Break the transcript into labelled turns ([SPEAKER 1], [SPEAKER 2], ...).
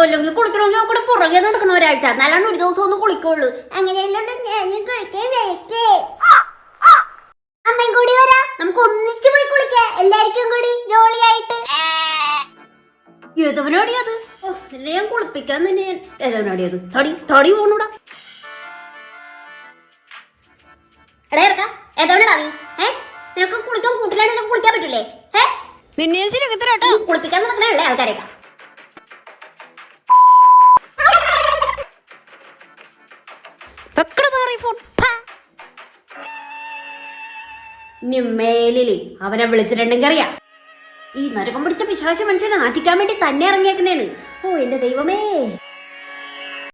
[SPEAKER 1] അല്ലെങ്കിൽ കുളിക്കണമെങ്കിൽ കൂടെ പുറകെ നടക്കണം ഒരാഴ്ച, എന്നാലാണ് ഒരു ദിവസം ഒന്ന് കുളിക്കുള്ളൂ. അങ്ങനെയല്ലോ ഞാനും കുളിക്കാൻ വരട്ടെ. അമ്മയും കൂടി വരാ, നമുക്ക് ഒന്നിച്ചു പോയി കുളിക്കാം എല്ലാവർക്കും കൂടി ജോളിയായിട്ട്. ഏതവനാടിയത്? നിന്നെ ഞാൻ കുളിപ്പിക്കാൻ തന്നെ. ഏതവനാടിയത്? തടി തടി പോണൂടാ. എടാ ഇറക്ക, ഏതവനാടാ നീ? നിനക്ക് കുളിക്കാൻ കൂട്ടിലാണ്ട് കുളിക്കാൻ പറ്റൂലേ?
[SPEAKER 2] നിന്നെ ശരിയാട്ടോ
[SPEAKER 1] കുളിപ്പിക്കാൻ നടക്കണേ ആൾക്കാരേക്കാ. ഇനി മേലില് അവനെ വിളിച്ചിട്ടുണ്ടെങ്കിൽ അറിയാം, ഈ നരകം പിടിച്ച പിശാച മനുഷ്യനെ നാട്ടിക്കാൻ വേണ്ടി തന്നെ ഇറങ്ങിയേക്കണേണ്. ഓ എന്റെ ദൈവമേ.